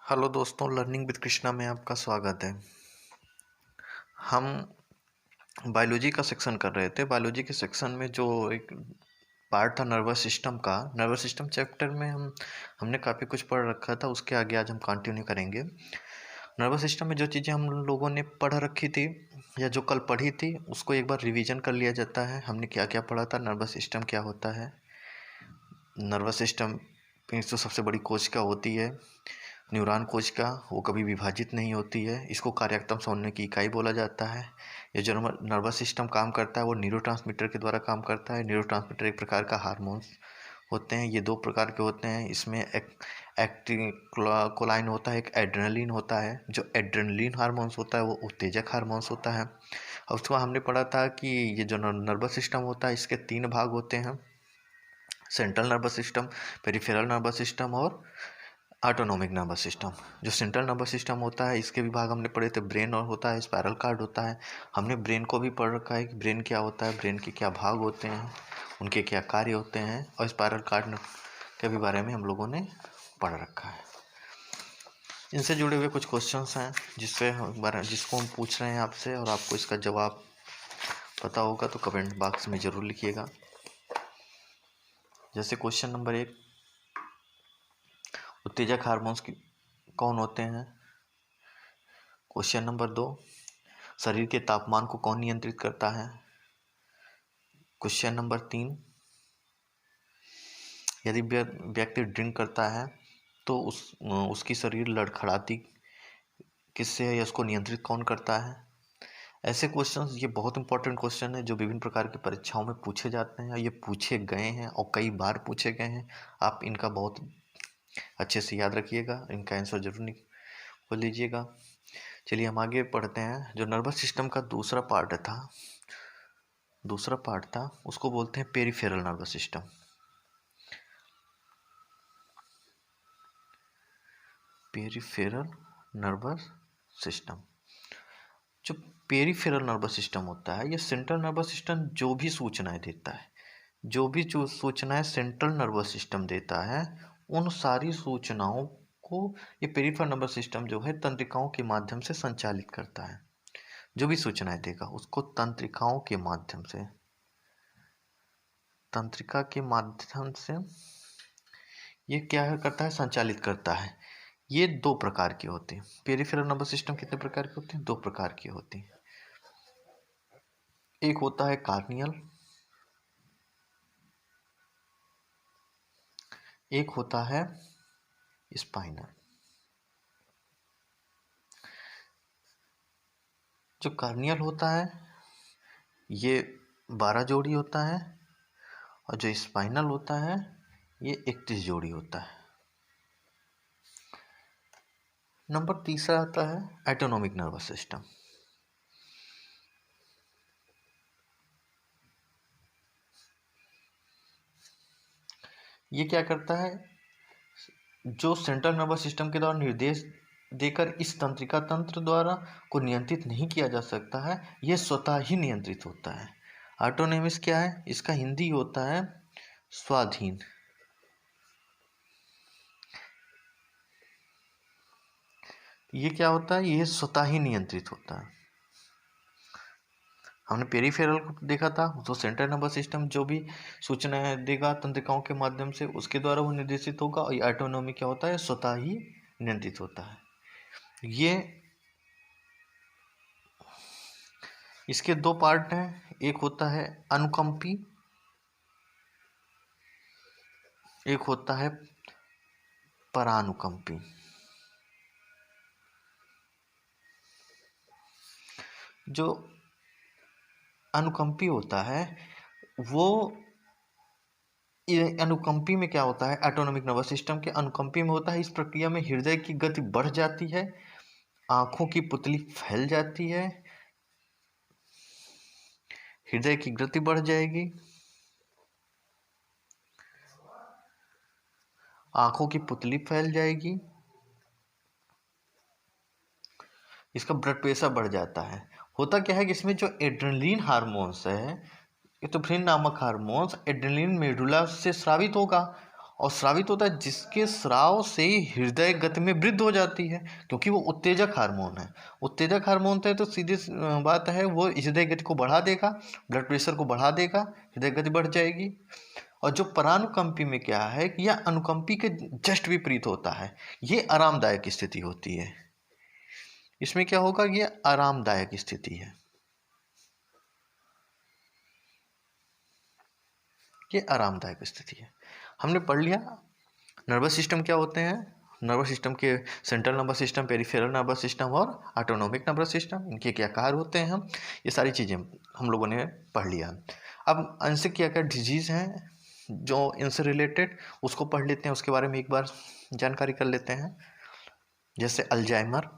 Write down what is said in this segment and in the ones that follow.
Hello दोस्तों, learning with Krishna में आपका स्वागत है। हम बायोलॉजी का सेक्शन कर रहे थे। बायोलॉजी के सेक्शन में जो एक पार्ट था नर्वस सिस्टम का, नर्वस सिस्टम चैप्टर में हमने काफ़ी कुछ पढ़ रखा था। उसके आगे आज हम कंटिन्यू करेंगे। नर्वस सिस्टम में जो चीज़ें हम लोगों ने पढ़ रखी थी या जो कल पढ़ी थी उसको एक बार रिवीजन कर लिया जाता है। हमने क्या क्या पढ़ा था, नर्वस सिस्टम क्या होता है, नर्वस सिस्टम तो सबसे बड़ी कोशिका होती है न्यूरॉन कोशिका, वो कभी विभाजित नहीं होती है। इसको कार्यात्मक समन्वय की इकाई बोला जाता है। ये जो नर्वस सिस्टम काम करता है वो न्यूरोट्रांसमीटर के द्वारा काम करता है। न्यूरोट्रांसमीटर एक प्रकार का हार्मोन्स होते हैं। ये दो प्रकार के होते हैं। इसमें एक एक्टिकोलाइन होता है, एक एड्रेनलिन होता है। जो एड्रेनलिन हार्मोन्स होता है वो उत्तेजक हार्मोन्स होता है। और उसके बाद हमने पढ़ा था कि ये जो नर्वस सिस्टम होता है इसके तीन भाग होते हैं: central nervous system, peripheral nervous system और ऑटोनॉमिक नर्वस सिस्टम। जो सेंट्रल नर्वस सिस्टम होता है इसके विभाग हमने पढ़े थे। ब्रेन और होता है, स्पाइरल कार्ड होता है। हमने ब्रेन को भी पढ़ रखा है कि ब्रेन क्या होता है, ब्रेन के क्या भाग होते हैं, उनके क्या कार्य होते हैं। और स्पाइरल कार्ड के भी बारे में हम लोगों ने पढ़ रखा है। इनसे जुड़े हुए कुछ क्वेश्चंस हैं जिसको हम पूछ रहे हैं आपसे, और आपको इसका जवाब पता होगा तो कमेंट बॉक्स में ज़रूर लिखिएगा। जैसे क्वेश्चन नंबर 1, उत्तेजक हार्मोन्स कौन होते हैं। क्वेश्चन नंबर 2, शरीर के तापमान को कौन नियंत्रित करता है। क्वेश्चन नंबर 3, यदि व्यक्ति ड्रिंक करता है तो उसकी शरीर लड़खड़ाती किससे है या उसको नियंत्रित कौन करता है। ऐसे क्वेश्चंस, ये बहुत इंपॉर्टेंट क्वेश्चन है जो विभिन्न प्रकार की परीक्षाओं में पूछे जाते हैं। ये पूछे गए हैं और कई बार पूछे गए हैं। आप इनका बहुत अच्छे से याद रखिएगा, इनका आंसर जरूर बोल लीजिएगा। चलिए हम आगे पढ़ते हैं। जो नर्वस सिस्टम का दूसरा पार्ट था उसको बोलते हैं peripheral nervous system. Peripheral nervous system, जो पेरिफेरल नर्वस सिस्टम होता है, ये सेंट्रल नर्वस सिस्टम जो भी सूचनाएं देता है, जो सूचनाएं सेंट्रल नर्वस सिस्टम देता है, उन सारी सूचनाओं को ये पेरिफेरल नर्वस सिस्टम जो है तंत्रिकाओं के माध्यम से संचालित करता है। जो भी सूचनाएं देगा उसको तंत्रिका के माध्यम से ये क्या करता है, संचालित करता है। ये दो प्रकार की होती है। पेरिफेरल नर्वस सिस्टम कितने प्रकार की होती है? दो प्रकार की होती है। एक होता है कार्नियल, एक होता है स्पाइनल। जो कार्नियल होता है ये 12 जोड़ी होता है, और जो स्पाइनल होता है ये 31 जोड़ी होता है। नंबर तीसरा आता है ऑटोनॉमिक नर्वस सिस्टम। ये क्या करता है, जो सेंट्रल नर्वस सिस्टम के द्वारा निर्देश देकर इस तंत्रिका तंत्र द्वारा को नियंत्रित नहीं किया जा सकता है, यह स्वतः ही नियंत्रित होता है। ऑटोनोमिस क्या है, इसका हिंदी होता है स्वाधीन। ये क्या होता है, यह स्वतः ही नियंत्रित होता है। हमने पेरिफेरल को देखा था, तो सेंट्रल नर्वस सिस्टम जो भी सूचनाएं देगा तंत्रिकाओं के माध्यम से उसके द्वारा वो निर्देशित होगा। और ऑटोनोमी क्या होता है, स्वतः ही नियंत्रित होता है। ये इसके दो पार्ट हैं, एक होता है अनुकंपी, एक होता है परानुकंपी। जो अनुकंपी होता है वो अनुकंपी में क्या होता है, ऑटोनॉमिक नर्वस सिस्टम के अनुकंपी में होता है। इस प्रक्रिया में हृदय की गति बढ़ जाती है, आंखों की पुतली फैल जाती है, हृदय की गति बढ़ जाएगी, आंखों की पुतली फैल जाएगी, इसका ब्लड प्रेशर बढ़ जाता है। होता क्या है कि इसमें जो एड्रेनलिन हार्मोन्स है, एपिनेफ्रिन नामक हार्मोन्स एड्रेनलिन मेडुला से स्रावित होगा और स्रावित होता है जिसके स्राव से हृदय गति में वृद्धि हो जाती है, क्योंकि वो उत्तेजक हार्मोन है। उत्तेजक हार्मोन है तो सीधी बात है, वो हृदय गति को बढ़ा देगा, ब्लड प्रेशर को बढ़ा देगा, हृदय गति बढ़ जाएगी। और जो परानुकंपी में क्या है कि यह अनुकंपी के जस्ट विपरीत होता है, ये आरामदायक स्थिति होती है। इसमें क्या होगा, ये आरामदायक स्थिति है, ये आरामदायक स्थिति है। हमने पढ़ लिया नर्वस सिस्टम क्या होते हैं। नर्वस सिस्टम के central nervous system, peripheral nervous system और ऑटोनोमिक नर्वस सिस्टम, इनके क्या कार्य होते हैं, हम ये सारी चीज़ें हम लोगों ने पढ़ लिया। अब इनसे क्या क्या डिजीज़ हैं जो इनसे रिलेटेड, उसको पढ़ लेते हैं, उसके बारे में एक बार जानकारी कर लेते हैं। जैसे अल्जाइमर,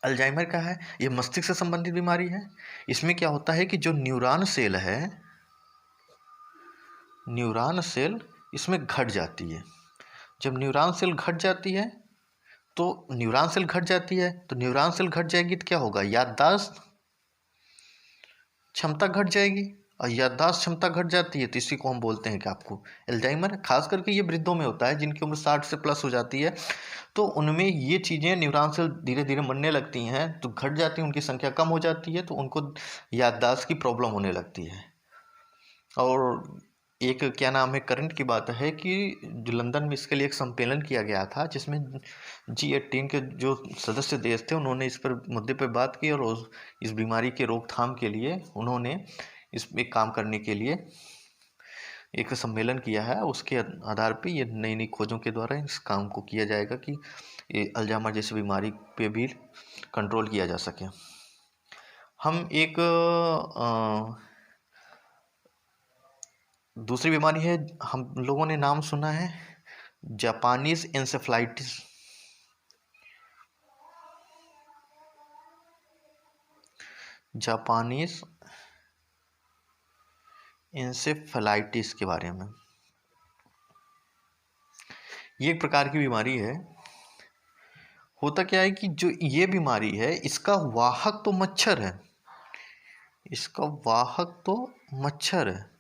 अल्जाइमर क्या है, ये मस्तिष्क से संबंधित बीमारी है। इसमें क्या होता है कि जो न्यूरॉन सेल है, न्यूरॉन सेल इसमें घट जाती है। जब न्यूरॉन सेल घट जाती है तो न्यूरॉन सेल घट जाती है तो न्यूरॉन सेल घट जाएगी तो क्या होगा, याददाश्त क्षमता घट जाएगी। और याददाश्त क्षमता घट जाती है तो इसी को हम बोलते हैं कि आपको अल्जाइमर। खास करके ये वृद्धों में होता है, जिनकी उम्र 60 से प्लस हो जाती है, तो उनमें ये चीज़ें न्यूरॉन सेल धीरे धीरे मरने लगती हैं, तो घट जाती हैं, उनकी संख्या कम हो जाती है, तो उनको याददाश्त की प्रॉब्लम होने लगती है। और एक क्या नाम है, करंट की बात है कि जो लंदन में इसके लिए एक सम्मेलन किया गया था, जिसमें G18 के जो सदस्य देश थे, उन्होंने इस पर मुद्दे पर बात की, और इस बीमारी के रोकथाम के लिए उन्होंने इस पे काम करने के लिए एक सम्मेलन किया है। उसके आधार पे ये नई नई खोजों के द्वारा इस काम को किया जाएगा कि ये अल्जाइमर जैसी बीमारी पे भी कंट्रोल किया जा सके। हम एक दूसरी बीमारी है, हम लोगों ने नाम सुना है जापानीज इंसेफ्लाइटिस। जापानीज इंसेफ्लाइटिस के बारे में, ये एक प्रकार की बीमारी है। होता क्या है कि जो ये बीमारी है, इसका वाहक तो मच्छर है, इसका वाहक तो मच्छर है,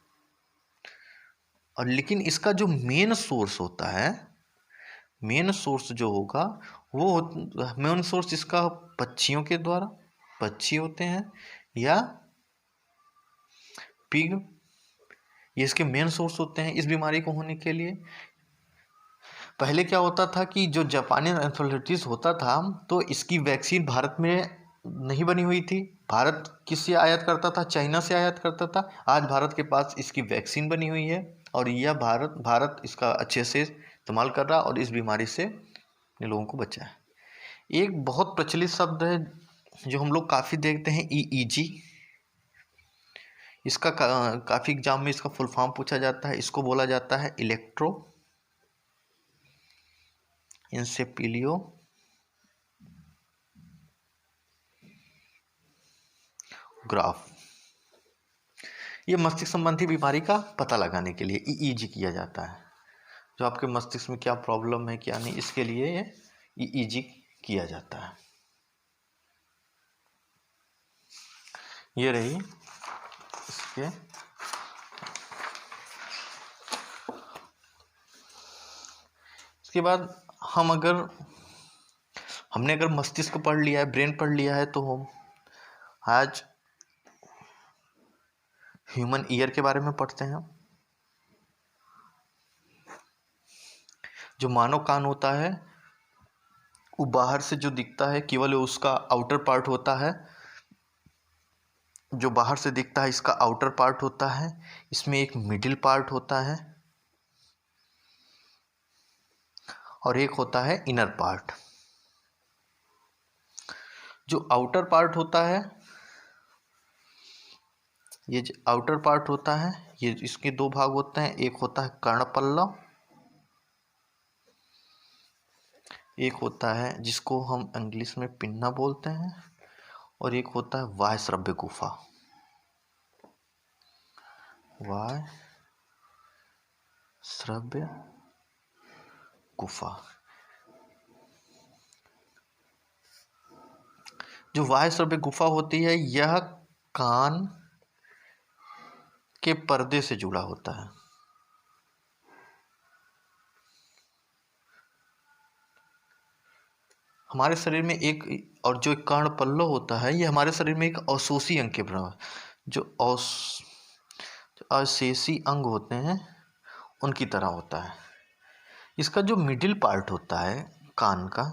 और लेकिन इसका जो मेन सोर्स होता है, मेन सोर्स जो होगा वो मेन सोर्स इसका पक्षियों के द्वारा, पक्षी होते हैं या पिग, ये इसके मेन सोर्स होते हैं इस बीमारी को होने के लिए। पहले क्या होता था कि जो जापानी एन्सेफेलाइटिस होता था, तो इसकी वैक्सीन भारत में नहीं बनी हुई थी। भारत किससे आयात करता था, चाइना से आयात करता था। आज भारत के पास इसकी वैक्सीन बनी हुई है, और यह भारत इसका अच्छे से इस्तेमाल कर रहा और इस बीमारी से अपने लोगों को बचा है। एक बहुत प्रचलित शब्द है जो हम लोग काफ़ी देखते हैं, EEG। इसका काफ़ी एग्जाम में इसका फुल फॉर्म पूछा जाता है। इसको बोला जाता है इलेक्ट्रो इंसेफेलियो ग्राफ। ये मस्तिष्क संबंधी बीमारी का पता लगाने के लिए EEG किया जाता है। जो आपके मस्तिष्क में क्या प्रॉब्लम है क्या नहीं, इसके लिए ये EEG किया जाता है। ये रही इसके इसके बाद हमने अगर मस्तिष्क पढ़ लिया है, ब्रेन पढ़ लिया है, तो हम आज ह्यूमन ईयर के बारे में पढ़ते हैं। जो मानव कान होता है वो बाहर से जो दिखता है केवल उसका आउटर पार्ट होता है, जो बाहर से दिखता है इसका आउटर पार्ट होता है। इसमें एक मिडिल पार्ट होता है और एक होता है इनर पार्ट। जो आउटर पार्ट होता है, ये जो आउटर पार्ट होता है, ये इसके दो भाग होते हैं। एक होता है कर्णपल्लव, एक होता है जिसको हम इंग्लिश में पिन्ना बोलते हैं, और एक होता है वाह्य श्रव्य गुफा। वाह्य श्रव्य गुफा। जो वाह्य श्रव्य गुफा होती है, यह कान के पर्दे से जुड़ा होता है। हमारे शरीर में एक और जो एक कर्ण पल्लव होता है, ये हमारे शरीर में एक अवशोषी अंग के बराबर, जो अवशेषी अंग होते हैं उनकी तरह होता है। इसका जो मिडिल पार्ट होता है कान का,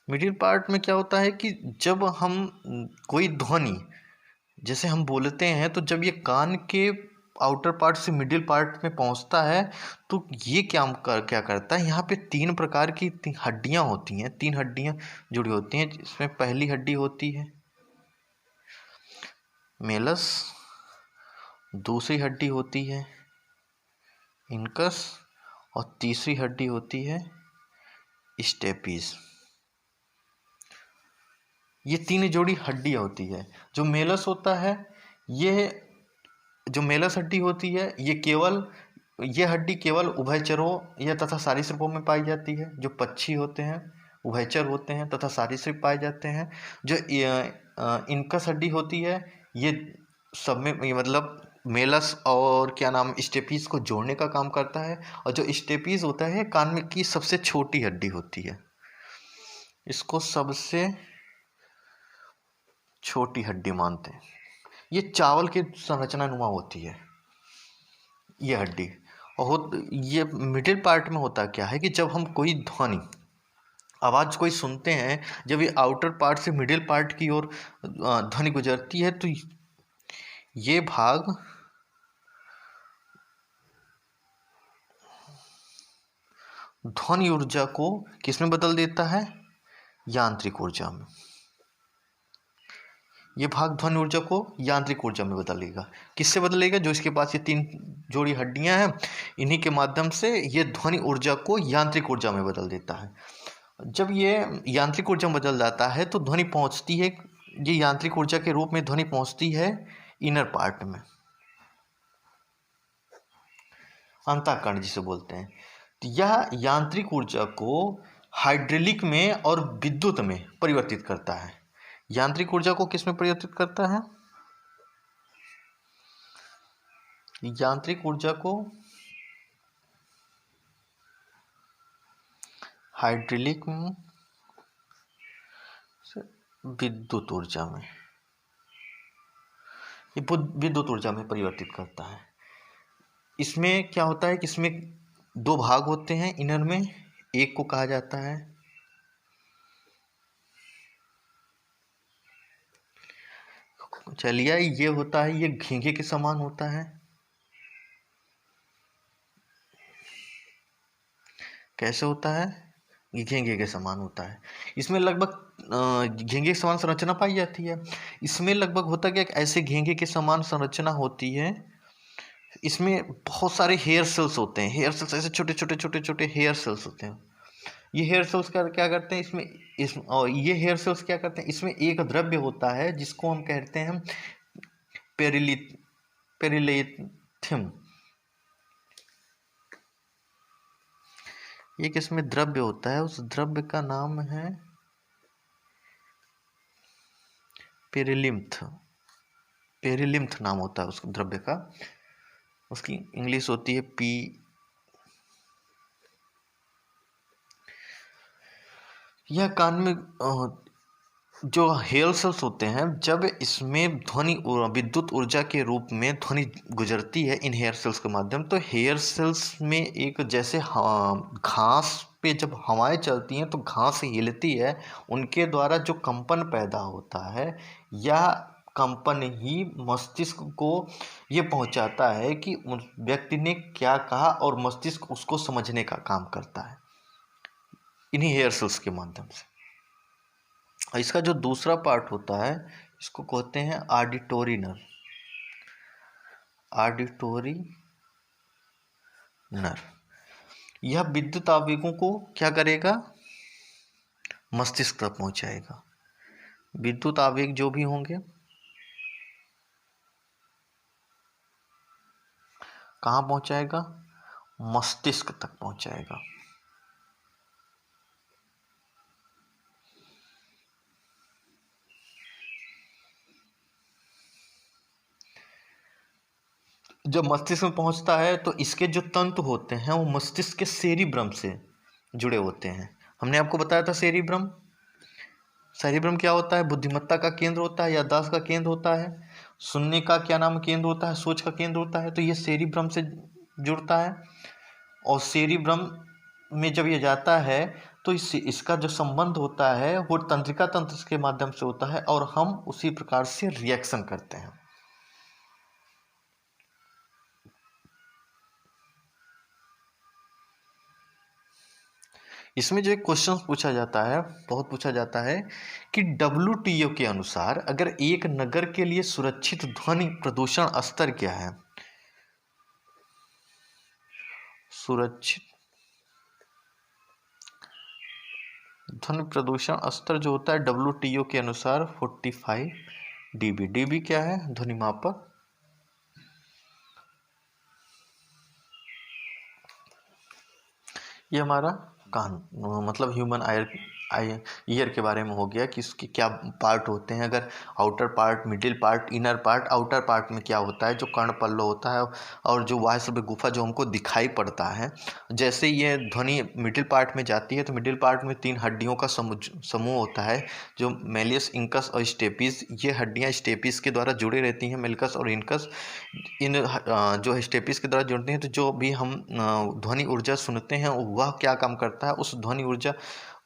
मिडिल पार्ट में क्या होता है कि जब हम कोई ध्वनि जैसे हम बोलते हैं, तो जब ये कान के आउटर पार्ट से मिडिल पार्ट में पहुंचता है, तो ये क्या करता है, यहाँ पे 3 प्रकार की हड्डियाँ होती हैं, 3 हड्डियाँ जुड़ी होती हैं। इसमें पहली हड्डी होती है मेलस, दूसरी हड्डी होती है इनकस, और तीसरी हड्डी होती है स्टेपीज। ये 3 जोड़ी हड्डियाँ होती है। जो मेलस होता है, ये जो मेलस हड्डी होती है, ये हड्डी केवल उभयचरों या तथा सरीसृपों में पाई जाती है। जो पक्षी होते हैं उभयचर होते हैं तथा सरीसृप पाए जाते हैं। जो इनकस हड्डी होती है, ये सब में, ये मतलब मेलस और क्या नाम स्टेपीज को जोड़ने का काम करता है। और जो स्टेपीज होता है, कान में की सबसे छोटी हड्डी होती है, इसको सबसे छोटी हड्डी मानते हैं। ये चावल की संरचना नुमा होती है ये हड्डी। और ये मिडिल पार्ट में होता क्या है कि जब हम कोई ध्वनि आवाज़ कोई सुनते हैं, जब ये आउटर पार्ट से मिडिल पार्ट की ओर ध्वनि गुजरती है, तो ये भाग ध्वनि ऊर्जा को किसमें बदल देता है, यांत्रिक ऊर्जा में। ये भाग ध्वनि ऊर्जा को यांत्रिक ऊर्जा में बदलेगा। किससे बदलेगा, जो इसके पास ये 3 जोड़ी हड्डियां हैं, इन्हीं के माध्यम से ये ध्वनि ऊर्जा को यांत्रिक ऊर्जा में बदल देता है। जब ये यांत्रिक ऊर्जा में बदल जाता है, तो ध्वनि पहुंचती है, ये यांत्रिक ऊर्जा के रूप में ध्वनि पहुंचती है इनर पार्ट में, अंतःकरण जिसे बोलते हैं। तो यह यांत्रिक ऊर्जा को हाइड्रोलिक में और विद्युत में परिवर्तित करता है। यांत्रिक ऊर्जा को किस में परिवर्तित करता है, यांत्रिक ऊर्जा को हाइड्रोलिक में विद्युत ऊर्जा में, ये विद्युत ऊर्जा में परिवर्तित करता है। इसमें क्या होता है कि इसमें 2 भाग होते हैं इनर में, एक को कहा जाता है चलिए, ये होता है, ये घींगे के समान होता है। कैसे होता है, ये घींगे के समान होता है। इसमें लगभग घींगे के समान संरचना पाई जाती है। इसमें लगभग होता क्या, ऐसे घींगे के समान संरचना होती है। इसमें बहुत सारे हेयर सेल्स होते हैं, हेयर सेल्स ऐसे छोटे छोटे छोटे छोटे हेयर सेल्स होते हैं। ये हेयर सेल्स क्या करते हैं, और ये हेयर सेल्स क्या करते हैं, इसमें एक द्रव्य होता है जिसको हम कहते हैं पेरिलेथियम। एक इसमें द्रव्य होता है, उस द्रव्य का नाम है पेरिलिम्थ। पेरिलिम्थ नाम होता है उस द्रव्य का, उसकी इंग्लिश होती है पी। यह कान में जो हेयर सेल्स होते हैं, जब इसमें ध्वनि विद्युत ऊर्जा के रूप में ध्वनि गुजरती है इन हेयर सेल्स के माध्यम, तो हेयर सेल्स में एक जैसे घास पे जब हवाएं चलती हैं तो घास हिलती है, उनके द्वारा जो कंपन पैदा होता है, या कंपन ही मस्तिष्क को ये पहुंचाता है कि उस व्यक्ति ने क्या कहा, और मस्तिष्क उसको समझने का काम करता है इन्हीं हेयर सेल्स के माध्यम से। और इसका जो दूसरा पार्ट होता है, इसको कहते हैं ऑडिटोरी नर्व। ऑडिटोरी नर्व यह विद्युत आवेगों को क्या करेगा, मस्तिष्क तक पहुंचाएगा। विद्युत आवेग जो भी होंगे कहाँ पहुंचाएगा, मस्तिष्क तक पहुंचाएगा। जब मस्तिष्क में पहुंचता है तो इसके जो तंतु होते हैं वो मस्तिष्क के सेरिब्रम से जुड़े होते हैं। हमने आपको बताया था सेरिब्रम। सेरिब्रम क्या होता है? बुद्धिमत्ता का केंद्र होता है, याददाश्त का केंद्र होता है, सुनने का क्या नाम केंद्र होता है, सोच का केंद्र होता है। तो ये सेरिब्रम से जुड़ता है और सेरिब्रम में जब ये जाता है तो इसका जो संबंध होता है वो तंत्रिका तंत्र के माध्यम से होता है और हम उसी प्रकार से रिएक्शन करते हैं। इसमें जो एक क्वेश्चन पूछा जाता है, बहुत पूछा जाता है कि WTO के अनुसार अगर एक नगर के लिए सुरक्षित ध्वनि प्रदूषण स्तर क्या है? सुरक्षित ध्वनि प्रदूषण स्तर जो होता है WTO के अनुसार 45 dB। dB क्या है? ध्वनि मापक। ये हमारा कान मतलब ह्यूमन ईयर के बारे में हो गया कि इसके क्या पार्ट होते हैं। अगर outer part, middle part, inner part. Outer part में क्या होता है? जो कर्ण पल्लव होता है और जो वायु गुफा जो हमको दिखाई पड़ता है। जैसे ये ध्वनि मिडिल पार्ट में जाती है तो मिडिल पार्ट में 3 हड्डियों का समूह होता है, जो मेलियस, इंकस और स्टेपिस। ये हड्डियां स्टेपिस के द्वारा जुड़ी रहती हैं, मेलिकस और इंकस। इन जो स्टेपिस के द्वारा जुड़ते हैं तो जो भी हम ध्वनि ऊर्जा सुनते हैं वह क्या काम करता है? उस ध्वनि ऊर्जा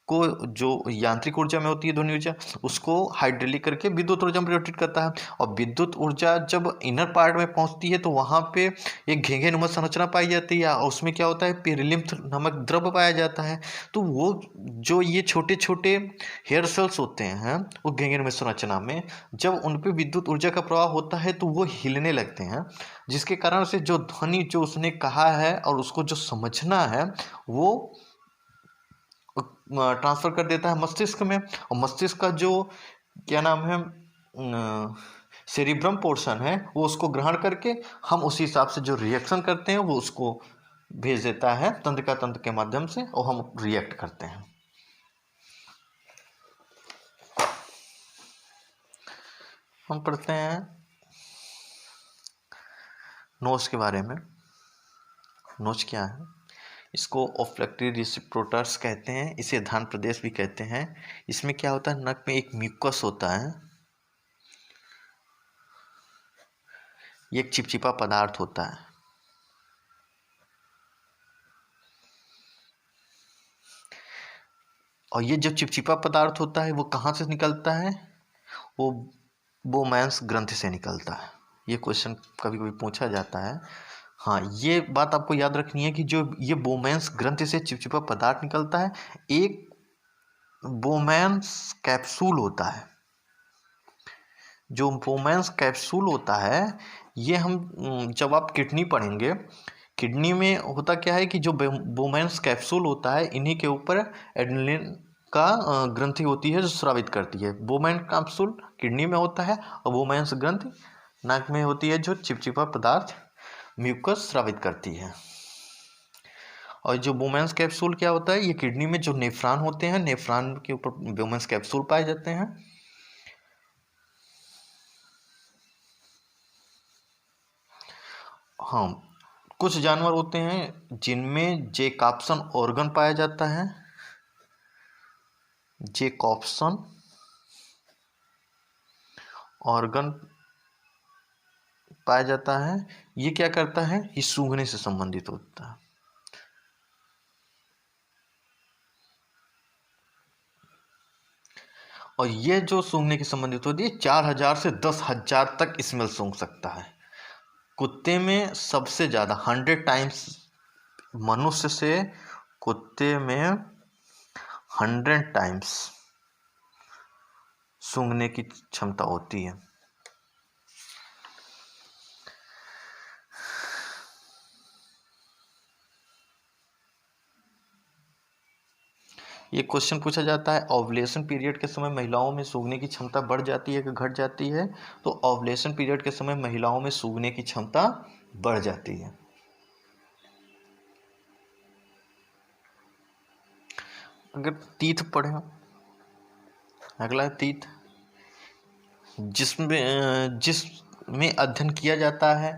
को, जो यांत्रिक ऊर्जा में होती है ध्वनि ऊर्जा, उसको हाइड्रोलिक करके विद्युत ऊर्जा में परिवर्तित करता है। और विद्युत ऊर्जा जब इनर पार्ट में पहुंचती है तो वहां पे एक घेंघेनुमा संरचना पाई जाती है और उसमें क्या होता है? पिरिलिम्फ नामक द्रव्य पाया जाता है। तो वो जो ये छोटे छोटे हेयर सेल्स होते हैं वो घेंघेनुमा संरचना में, जब उन पे विद्युत ऊर्जा का प्रवाह होता है तो वो हिलने लगते हैं, जिसके कारण से जो ध्वनि जो उसने कहा है और उसको जो समझना है वो ट्रांसफर कर देता है मस्तिष्क में। और मस्तिष्क का जो क्या नाम है सेरिब्रम पोर्शन है वो उसको ग्रहण करके हम उसी हिसाब से जो रिएक्शन करते हैं वो उसको भेज देता है तंत्रिका तंत्र के माध्यम से और हम रिएक्ट करते हैं। हम पढ़ते हैं नोच के बारे में। नोच क्या है? इसको ओफ्लेक्टरी रिसिप्रोटर्स कहते हैं, इसे धान प्रदेश भी कहते हैं। इसमें क्या होता है? नक में एक म्यूकस होता है, ये एक चिपचिपा पदार्थ होता है। और ये जो चिपचिपा पदार्थ होता है वो कहाँ से निकलता है? वो बोमैंस ग्रंथि से निकलता है। ये क्वेश्चन कभी कभी पूछा जाता है। हाँ, ये बात आपको याद रखनी है कि जो ये बोमैंस ग्रंथि से चिपचिपा पदार्थ निकलता है, एक बोमैंस कैप्सूल होता है। जो बोमैंस कैप्सूल होता है ये हम जब आप किडनी पढ़ेंगे, किडनी में होता क्या है कि जो बोमैंस कैप्सूल होता है इन्हीं के ऊपर एड्रेनलिन का ग्रंथि होती है जो स्रावित करती है। बोमैन कैप्सूल किडनी में होता है और बोमैंस ग्रंथि नाक में होती है जो चिपचिपा पदार्थ म्यूकस स्रावित करती है। और जो बोमैंस कैप्सूल क्या होता है? ये किडनी में जो नेफ्रॉन होते हैं, नेफ्रॉन के ऊपर बोमैंस कैप्सूल पाए जाते हैं। हाँ, कुछ जानवर होते हैं जिनमें जेकॉप्सन ऑर्गन पाया जाता है। जेकॉप्सन ऑर्गन पाया जाता है। ये क्या करता है? ये सूंघने से संबंधित होता है। और ये जो सूंघने की संबंधित होती है 4000 से 10,000 तक स्मेल सूंघ सकता है। कुत्ते में सबसे ज़्यादा 100 टाइम्स, मनुष्य से कुत्ते में 100 टाइम्स सूंघने की क्षमता होती है। ये क्वेश्चन पूछा जाता है ओवुलेशन पीरियड के समय महिलाओं में सूंघने की क्षमता बढ़ जाती है कि घट जाती है? तो ओवुलेशन पीरियड के समय महिलाओं में सूंघने की क्षमता बढ़ जाती है। अगर तीत पढ़े, अगला तीत, जिसमें अध्ययन किया जाता है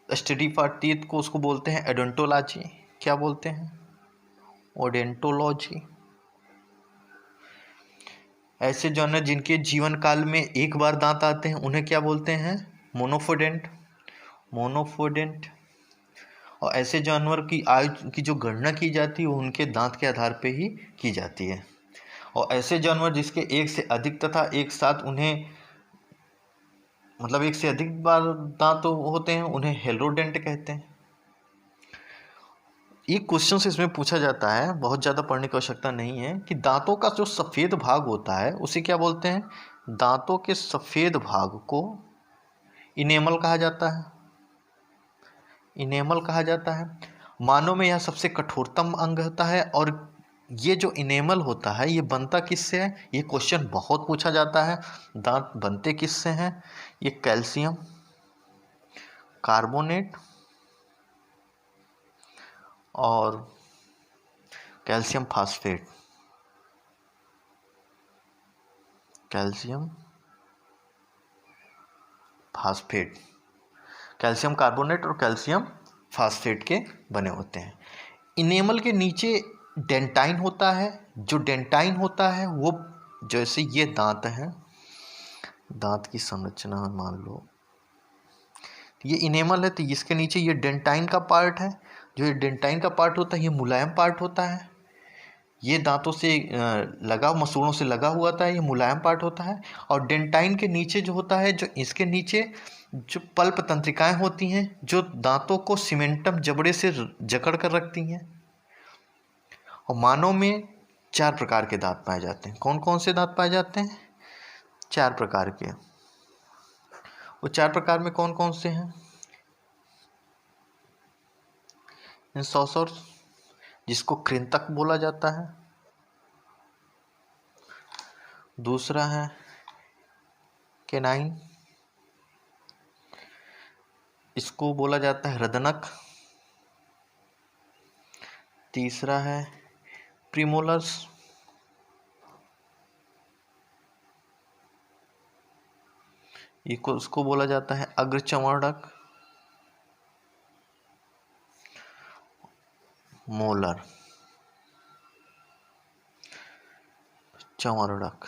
स्टडी फॉर टीथ को उसको बोलते हैं ओडोंटोलॉजी। क्या बोलते हैं? ओडेंटोलॉजी। ऐसे जानवर जिनके जीवन काल में एक बार दांत आते हैं उन्हें क्या बोलते हैं? मोनोफोडेंट। मोनोफोडेंट। और ऐसे जानवर की आयु की जो गणना की जाती है वो उनके दांत के आधार पे ही की जाती है। और ऐसे जानवर जिसके एक से अधिक तथा एक साथ उन्हें मतलब एक से अधिक बार दांत होते हैं उन्हें हेलोडेंट कहते हैं। एक क्वेश्चन से इसमें पूछा जाता है, बहुत ज़्यादा पढ़ने की आवश्यकता नहीं है, कि दांतों का जो सफ़ेद भाग होता है उसे क्या बोलते हैं? दांतों के सफ़ेद भाग को इनेमल कहा जाता है। इनेमल कहा जाता है। मानव में यह सबसे कठोरतम अंग होता है। और ये जो इनेमल होता है ये बनता किससे है? ये क्वेश्चन बहुत पूछा जाता है। दांत बनते किससे हैं? ये कैल्शियम कार्बोनेट और calcium phosphate. Calcium phosphate, calcium carbonate और कैल्शियम फास्फेट के बने होते हैं। इनेमल के नीचे डेंटाइन होता है। जो डेंटाइन होता है वो, जैसे ये दांत हैं, दांत की संरचना मान लो ये इनेमल है, तो इसके नीचे ये डेंटाइन का पार्ट है। जो ये डेंटाइन का पार्ट होता है ये मुलायम पार्ट होता है। ये दांतों से लगा, मसूड़ों से लगा हुआ था, ये मुलायम पार्ट होता है। और डेंटाइन के नीचे जो होता है, जो इसके नीचे जो पल्प तंत्रिकाएं होती हैं जो दांतों को सीमेंटम जबड़े से जकड़ कर रखती हैं। और मानव में 4 प्रकार के दांत पाए जाते हैं। कौन कौन से दांत पाए जाते हैं? 4 प्रकार के। वो 4 प्रकार में कौन कौन से हैं? इंसॉसर, जिसको कृंतक बोला जाता है। दूसरा है केनाइन, इसको बोला जाता है रदनक। तीसरा है प्रीमोलर्स, इसको बोला जाता है अग्रचर्वणक। मोलर, चर्वणक।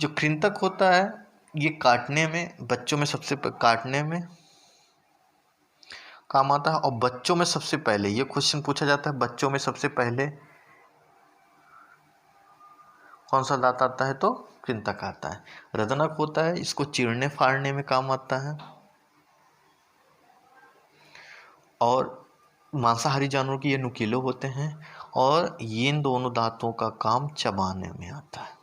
जो कृंतक होता है ये काटने में, बच्चों में सबसे काटने में काम आता है। और बच्चों में सबसे पहले ये क्वेश्चन पूछा जाता है, बच्चों में सबसे पहले कौन सा दांत आता है? तो कृंतक आता है। रदनक होता है, इसको चीरने फाड़ने में काम आता है। और मांसाहारी जानवरों के ये नुकीले होते हैं। और ये इन दोनों दांतों का काम चबाने में आता है।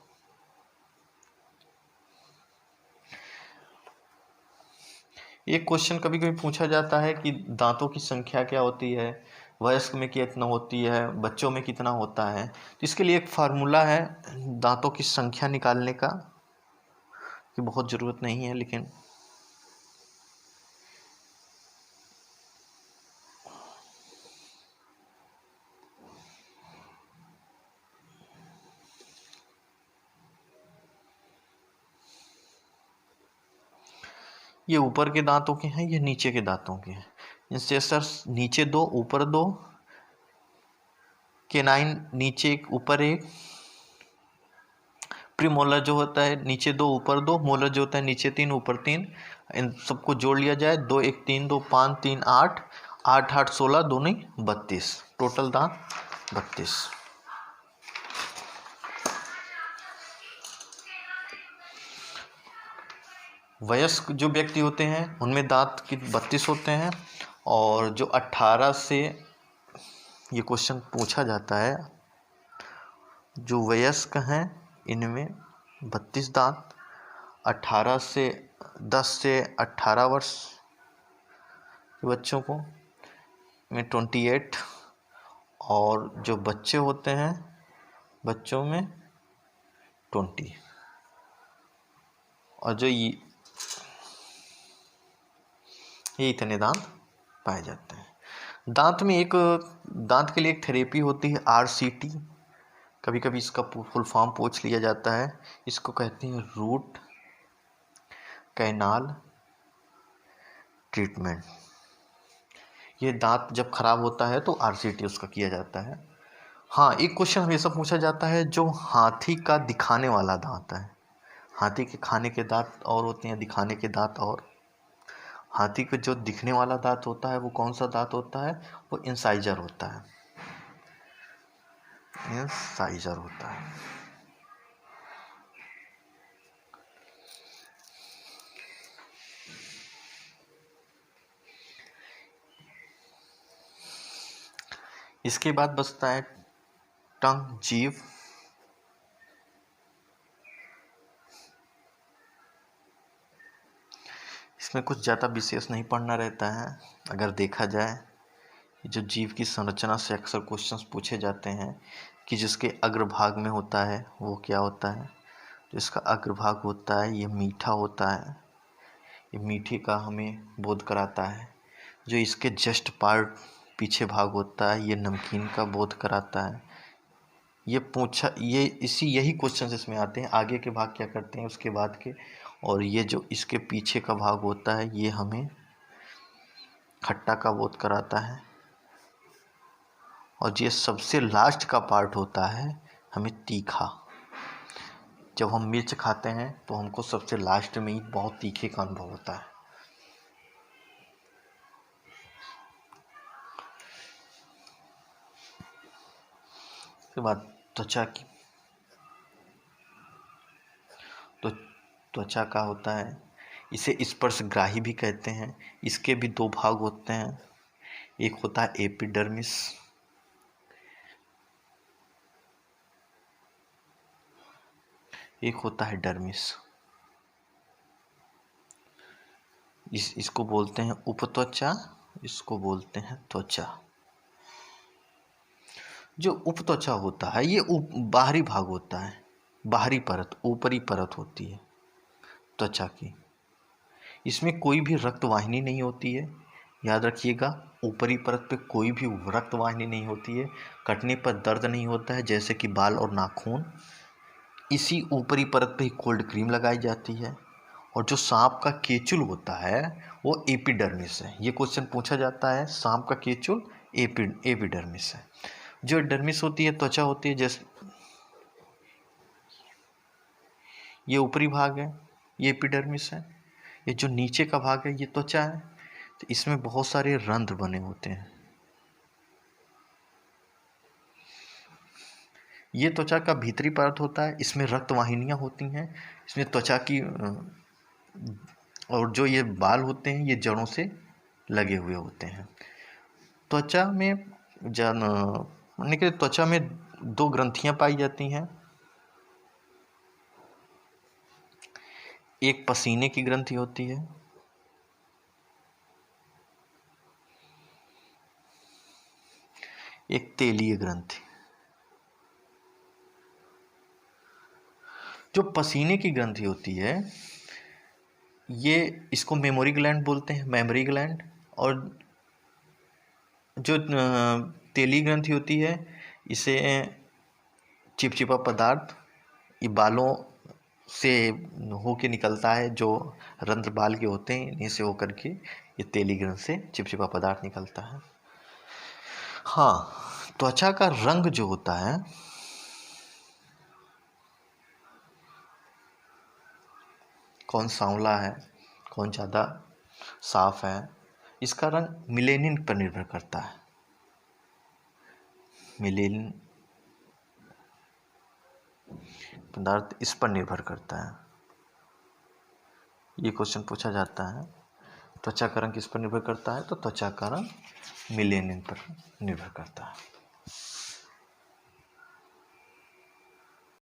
एक क्वेश्चन कभी कभी पूछा जाता है कि दांतों की संख्या क्या होती है, वयस्क में कितना होती है, बच्चों में कितना होता है। तो इसके लिए एक फार्मूला है दांतों की संख्या निकालने का, कि बहुत ज़रूरत नहीं है लेकिन ये ऊपर के दांतों के हैं, ये नीचे के दांतों के हैं। इंसेसर्स नीचे 2 ऊपर 2, केनाइन नीचे 1 ऊपर 1, प्रीमोलर जो होता है नीचे 2 ऊपर 2, मोलर जो होता है नीचे 3 ऊपर 3। इन सबको जोड़ लिया जाए, 2 1 3 2 5 3 8, 8 8 16 दूनी 32, टोटल दांत 32। वयस्क जो व्यक्ति होते हैं उनमें दांत की 32 होते हैं। और जो 18 से, ये क्वेश्चन पूछा जाता है, जो वयस्क हैं इनमें 32 दांत। 18 से 10 से 18 वर्ष के बच्चों को में 28। और जो बच्चे होते हैं बच्चों में 20। और जो ये इतने दांत पाए जाते हैं। दांत में एक, दांत के लिए एक थेरेपी होती है RCT। कभी कभी इसका फुल फॉर्म पूछ लिया जाता है। इसको कहते हैं रूट कैनाल ट्रीटमेंट। ये दांत जब खराब होता है तो आरसीटी उसका किया जाता है। हाँ, एक क्वेश्चन हमेशा पूछा जाता है, जो हाथी का दिखाने वाला दांत है, हाथी के खाने के दांत और होते हैं, दिखाने के दांत और। हाथी का जो दिखने वाला दांत होता है वो कौन सा दांत होता है? वो इंसाइजर होता है, इंसाइजर होता है। इसके बाद बचता है टंग, जीभ। इसमें कुछ ज़्यादा विशेष नहीं पढ़ना रहता है। अगर देखा जाए, जो जीव की संरचना से अक्सर क्वेश्चंस पूछे जाते हैं कि जिसके अग्रभाग में होता है वो क्या होता है। जो इसका अग्रभाग होता है ये मीठा होता है, ये मीठे का हमें बोध कराता है। जो इसके जस्ट पार्ट पीछे भाग होता है ये नमकीन का बोध कराता है। ये पूछा, ये यही क्वेश्चन इसमें आते हैं, आगे के भाग क्या करते हैं उसके बाद के। और ये जो इसके पीछे का भाग होता है ये हमें खट्टा का बोध कराता है। और ये सबसे लास्ट का पार्ट होता है हमें तीखा। जब हम मिर्च खाते हैं तो हमको सबसे लास्ट में ही बहुत तीखे का अनुभव होता है। उसके बाद त्वचा की, तो त्वचा का होता है, इसे स्पर्शग्राही भी कहते हैं। इसके भी दो भाग होते हैं, एक होता है एपिडर्मिस, एक होता है डर्मिस। इसको बोलते हैं उपत्वचा, इसको बोलते हैं त्वचा। जो उपत्वचा होता है ये बाहरी भाग होता है, बाहरी परत, ऊपरी परत होती है त्वचा की। इसमें कोई भी रक्त वाहिनी नहीं होती है, याद रखिएगा। ऊपरी परत पे कोई भी रक्त वाहिनी नहीं होती है, कटने पर दर्द नहीं होता है जैसे कि बाल और नाखून। इसी ऊपरी परत पे ही कोल्ड क्रीम लगाई जाती है। और जो सांप का केचुल होता है वो एपिडर्मिस है। ये क्वेश्चन पूछा जाता है, सांप का केचुल एपिडर्मिस है। जो डर्मिस होती है त्वचा होती है, जैसे ये ऊपरी भाग है ये एपिडर्मिस है, ये जो नीचे का भाग है ये त्वचा है। तो इसमें बहुत सारे रंध्र बने होते हैं। ये त्वचा का भीतरी परत होता है, इसमें रक्त वाहिनियां होती हैं, इसमें त्वचा की और जो ये बाल होते हैं ये जड़ों से लगे हुए होते हैं। त्वचा में यानी कि त्वचा में दो ग्रंथियां पाई जाती हैं, एक पसीने की ग्रंथि होती है, एक तेलीय ग्रंथि। जो पसीने की ग्रंथि होती है ये, इसको मेमोरी ग्लैंड बोलते हैं, मेमोरी ग्लैंड। और जो तेलीय ग्रंथि होती है इसे चिपचिपा पदार्थ ये बालों से होके निकलता है, जो रंध्र बाल के होते हैं इन्हीं से होकर के ये तेलीय ग्रंथि से चिपचिपा पदार्थ निकलता है। हाँ, त्वचा का रंग जो होता है, कौन सांवला है, कौन ज़्यादा साफ है, इसका रंग मिलेनिन पर निर्भर करता है। मिलेनिन पदार्थ इस पर निर्भर करता है। ये क्वेश्चन पूछा जाता है, त्वचा का रंग किस पर निर्भर करता है? तो त्वचा का रंग मिलेनिन पर निर्भर करता है।